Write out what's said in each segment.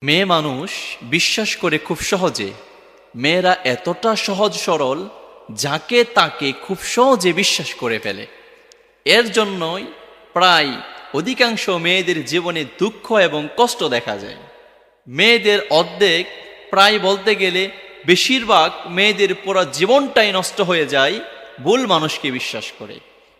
মেয়ে মানুষ বিশ্বাস করে খুব সহজে। মেয়েরা এতটা সহজ সরল, যাকে তাকে খুব সহজে বিশ্বাস করে ফেলে। এর জন্যই প্রায় অধিকাংশ মেয়েদের জীবনে দুঃখ এবং কষ্ট দেখা যায়। মেয়েদের অর্ধেক, প্রায় বলতে গেলে বেশিরভাগ মেয়েদের পুরো জীবনটাই নষ্ট হয়ে যায় ভুল মানুষকে বিশ্বাস করে।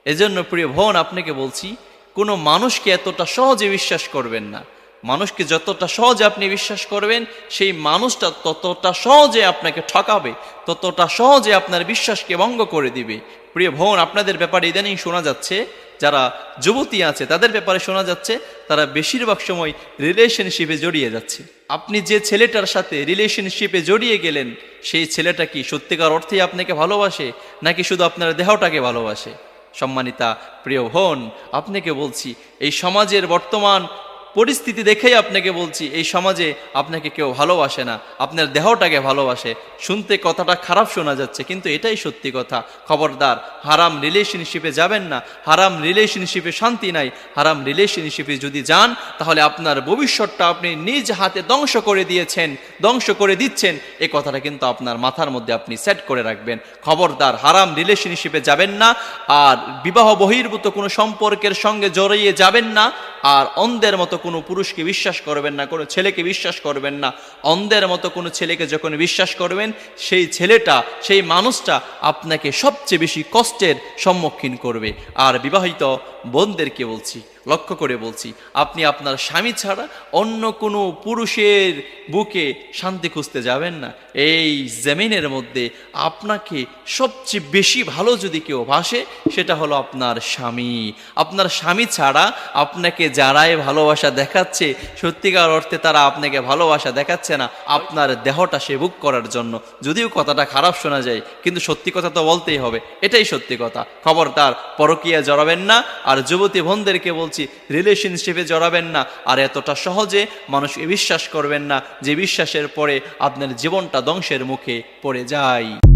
এজন্য প্রিয় বোন, আপনাকে বলছি, কোনো মানুষকে এতটা সহজে বিশ্বাস করবেন না। মানুষকে যতটা সহজে আপনি বিশ্বাস করবেন, সেই মানুষটা ততটা সহজে আপনাকে ঠকাবে, ততটা সহজে আপনার বিশ্বাসকে ভঙ্গ করে দিবে। প্রিয় বোন, আপনাদের ব্যাপারে ইদানিং শোনা যাচ্ছে, যারা যুবতী আছে তাদের ব্যাপারে শোনা যাচ্ছে, তারা বেশিরভাগ সময় রিলেশনশিপে জড়িয়ে যাচ্ছে। আপনি যে ছেলেটার সাথে রিলেশনশিপে জড়িয়ে গেলেন, সেই ছেলেটা কি সত্যিকার অর্থেই আপনাকে ভালোবাসে, নাকি শুধু আপনার দেহটাকে ভালোবাসে? সম্মানিতা প্রিয় বোন, আপনাকে বলছি, এই সমাজের বর্তমান পরিস্থিতি দেখেই আপনাকে বলছি, এই সমাজে আপনাকে কেউ ভালোবাসে না, আপনার দেহটাকে ভালোবাসে। শুনতে কথাটা খারাপ শোনা যাচ্ছে, কিন্তু এটাই সত্যি কথা। খবরদার, হারাম রিলেশনশিপে যাবেন না। হারাম রিলেশনশিপে শান্তি নাই। হারাম রিলেশনশিপে যদি যান, তাহলে আপনার ভবিষ্যৎটা আপনি নিজ হাতে ধ্বংস করে দিয়েছেন, ধ্বংস করে দিচ্ছেন। এই কথাটা কিন্তু আপনার মাথার মধ্যে আপনি সেট করে রাখবেন। খবরদার, হারাম রিলেশনশিপে যাবেন না, আর বিবাহ বহির্ভূত কোনো সম্পর্কের সঙ্গে জড়িয়ে যাবেন না, আর অন্ধের মতো কোনো পুরুষকে বিশ্বাস করবেন না, কোনো ছেলেকে বিশ্বাস করবেন না। অন্ধের মতো কোনো ছেলেকে যখন বিশ্বাস করবেন, সেই ছেলেটা, সেই মানুষটা আপনাকে সবচেয়ে বেশি কষ্টের সম্মুখীন করবে। আর বিবাহিত বোনদেরকে বলছি, লক্ষ্য করে বলছি, আপনি আপনার স্বামী ছাড়া অন্য কোনো পুরুষের বুকে শান্তি খুঁজতে যাবেন না। এই জমিনের মধ্যে আপনাকে সবচেয়ে বেশি ভালো যদি কেউ ভাসে, সেটা হলো আপনার স্বামী। আপনার স্বামী ছাড়া আপনাকে যারাই ভালোবাসা দেখাচ্ছে, সত্যিকার অর্থে তারা আপনাকে ভালোবাসা দেখাচ্ছে না, আপনার দেহটা সে বুক করার জন্য। যদিও কথাটা খারাপ শোনা যায়, কিন্তু সত্যি কথা তো বলতেই হবে, এটাই সত্যি কথা। খবরদার, পরকীয়া জড়াবেন না। আর যুবতী বোনদেরকে বলছি, রিলেশনশিপে জড়াবেন না। আর এতটা সহজে মানুষকে বিশ্বাস করবেন না, যে বিশ্বাসের পরে আপনার জীবনটা ধ্বংসের মুখে পড়ে যায়।